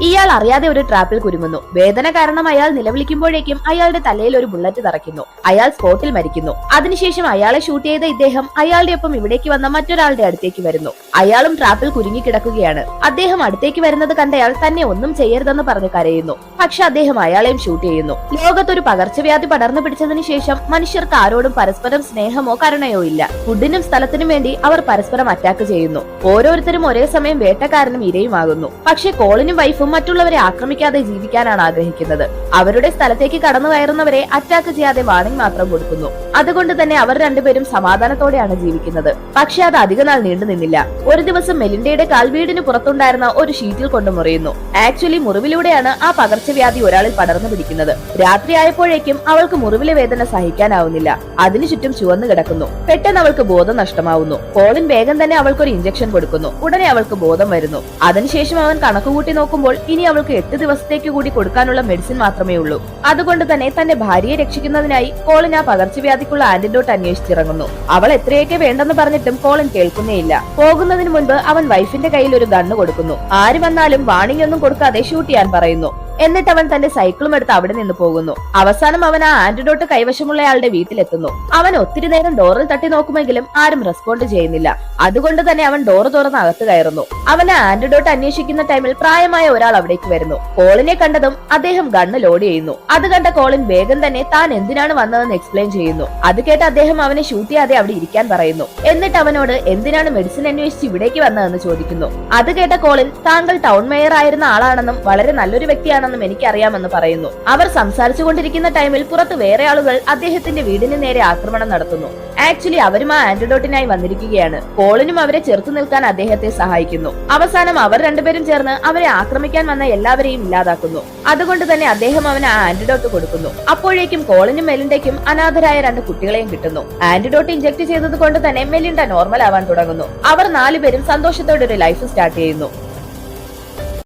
ഇയാൾ അറിയാതെ ഒരു ട്രാപ്പിൽ കുരുങ്ങുന്നു. വേദന കാരണം അയാൾ നിലവിളിക്കുമ്പോഴേക്കും അയാളുടെ തലയിൽ ഒരു ബുള്ളറ്റ് തറയ്ക്കുന്നു. അയാൾ സ്പോട്ടിൽ മരിക്കുന്നു. അതിനുശേഷം അയാളെ ഷൂട്ട് ചെയ്ത ഇദ്ദേഹം അയാളുടെ ഒപ്പം ഇവിടേക്ക് വന്ന മറ്റൊരാളുടെ അടുത്തേക്ക് വരുന്നു. അയാളും ട്രാപ്പിൽ കുരുങ്ങിക്കിടക്കുകയാണ്. അദ്ദേഹം അടുത്തേക്ക് വരുന്നത് കണ്ടയാൾ തന്നെ ഒന്നും ചെയ്യരുതെന്ന് പറഞ്ഞ് കരയുന്നു. പക്ഷെ അദ്ദേഹം അയാളെയും ഷൂട്ട് ചെയ്യുന്നു. ലോകത്തൊരു പകർച്ചവ്യാധി പടർന്നു പിടിച്ചതിനു ശേഷം മനുഷ്യർക്ക് ആരോടും പരസ്പരം സ്നേഹമോ കരുണയോ ഇല്ല. ഫുഡിനും സ്ഥലത്തിനും വേണ്ടി അവർ പരസ്പരം അറ്റാക്ക് ചെയ്യുന്നു. ഓരോരുത്തരും ഒരേ സമയം വേട്ടക്കാരനും ഇരയുമാകുന്നു. പക്ഷെ കോളിനും വൈഫും മറ്റുള്ളവരെ ആക്രമിക്കാതെ ജീവിക്കാനാണ് ആഗ്രഹിക്കുന്നത്. അവരുടെ സ്ഥലത്തേക്ക് കടന്നു കയറുന്നവരെ അറ്റാക്ക് ചെയ്യാതെ വാണിംഗ് മാത്രം കൊടുക്കുന്നു. അതുകൊണ്ട് തന്നെ അവർ രണ്ടുപേരും സമാധാനത്തോടെയാണ് ജീവിക്കുന്നത്. പക്ഷെ അത് അധികനാൾ നീണ്ടു നിന്നില്ല. ഒരു ദിവസം മെലിൻഡയുടെ കാൽ വീടിന് പുറത്തുണ്ടായിരുന്ന ഒരു ഷീറ്റിൽ കൊണ്ട് മുറിയുന്നു. ആക്ച്വലി മുറിവിലൂടെയാണ് ആ പകർച്ചവ്യാധി ഒരാളിൽ പടർന്നു പിടിക്കുന്നത്. രാത്രിയായപ്പോഴേക്കും അവൾക്ക് മുറിവിലെ വേദന സഹിക്കാനാവുന്നില്ല. അതിനു ചുറ്റും ചുവന്നു കിടക്കുന്നു. പെട്ടെന്ന് അവൾക്ക് ബോധം നഷ്ടമാവുന്നു. കോളിൻ വേഗം തന്നെ അവൾക്കൊരു ഇഞ്ചക്ഷൻ കൊടുക്കുന്നു. ഉടനെ അവൾക്ക് ബോധം വരുന്നു. അതിനുശേഷം അവൻ കണക്കുകൂട്ടി നോക്കുമ്പോൾ ഇനി അവൾക്ക് 8 ദിവസത്തേക്ക് കൂടി കൊടുക്കാനുള്ള മെഡിസിൻ മാത്രമേ ഉള്ളൂ. അതുകൊണ്ട് തന്നെ തന്റെ ഭാര്യയെ രക്ഷിക്കുന്നതിനായി കോളിൻ ആ പകർച്ചവ്യാധിക്കുള്ള ആന്റിഡോട്ട് അന്വേഷിച്ചിറങ്ങുന്നു. അവൾ എത്രയൊക്കെ വേണ്ടെന്ന് പറഞ്ഞിട്ടും കോളിൻ കേൾക്കുന്നേയില്ല. പോകുന്നതിന് മുൻപ് അവൻ വൈഫിന്റെ കയ്യിൽ ഒരു ഗണ്ണ് കൊടുക്കുന്നു. ആര് വന്നാലും വാണിംഗ് ഒന്നും കൊടുക്കാതെ ഷൂട്ട് ചെയ്യാൻ പറയുന്നു. എന്നിട്ട് അവൻ തന്റെ സൈക്കിളും എടുത്ത് അവിടെ നിന്ന് പോകുന്നു. അവസാനം അവൻ ആ ആന്റിഡോട്ട് കൈവശമുള്ളയാളുടെ വീട്ടിലെത്തുന്നു. അവൻ ഒത്തിരി നേരം ഡോറിൽ തട്ടി നോക്കുമെങ്കിലും ആരും റെസ്പോണ്ട് ചെയ്യുന്നില്ല. അതുകൊണ്ട് തന്നെ അവൻ ഡോറ് തുറന്ന് അകത്ത് കയറുന്നു. അവൻ ആ ആന്റിഡോട്ട് അന്വേഷിക്കുന്ന ടൈമിൽ പ്രായമായ ഒരാൾ അവിടേക്ക് വരുന്നു. കോളിനെ കണ്ടതും അദ്ദേഹം ഗണ്ണ് ലോഡ് ചെയ്യുന്നു. അത് കണ്ട കോളിൻ വേഗം തന്നെ താൻ എന്തിനാണ് വന്നതെന്ന് എക്സ്പ്ലെയിൻ ചെയ്യുന്നു. അത് കേട്ട് അദ്ദേഹം അവനെ ഷൂട്ട് ചെയ്യാതെ അവിടെ ഇരിക്കാൻ പറയുന്നു. എന്നിട്ട് അവനോട് എന്തിനാണ് മെഡിസിൻ അന്വേഷിച്ച് ഇവിടേക്ക് വന്നതെന്ന് ചോദിക്കുന്നു. അത് കേട്ട കോളിൻ താങ്കൾ ടൗൺ മേയർ ആയിരുന്ന ആളാണെന്നും വളരെ നല്ലൊരു വ്യക്തിയാണ് എനിക്കറിയാമെന്ന് പറയുന്നു. അവർ സംസാരിച്ചു കൊണ്ടിരിക്കുന്ന ടൈമിൽ പുറത്ത് വേറെ ആളുകൾ അദ്ദേഹത്തിന്റെ വീടിന് നേരെ ആക്രമണം നടത്തുന്നു. ആക്ച്വലി അവരും ആ ആന്റിഡോട്ടിനായി വന്നിരിക്കുകയാണ്. കോളിനും അവരെ ചെറുത്തു നിൽക്കാൻ അദ്ദേഹത്തെ സഹായിക്കുന്നു. അവസാനം അവർ രണ്ടുപേരും ചേർന്ന് അവരെ ആക്രമിക്കാൻ വന്ന എല്ലാവരെയും ഇല്ലാതാക്കുന്നു. അതുകൊണ്ട് തന്നെ അദ്ദേഹം അവന് ആ ആന്റിഡോട്ട് കൊടുക്കുന്നു. അപ്പോഴേക്കും കോളിനും മെലിൻഡയ്ക്കും അനാഥരായ 2 കുട്ടികളെയും കിട്ടുന്നു. ആന്റിഡോട്ട് ഇഞ്ചക്ട് ചെയ്തത് കൊണ്ട് തന്നെ മെലിൻഡ നോർമൽ ആവാൻ തുടങ്ങുന്നു. അവർ 4 പേരും സന്തോഷത്തോടെ ഒരു ലൈഫ് സ്റ്റാർട്ട് ചെയ്യുന്നു.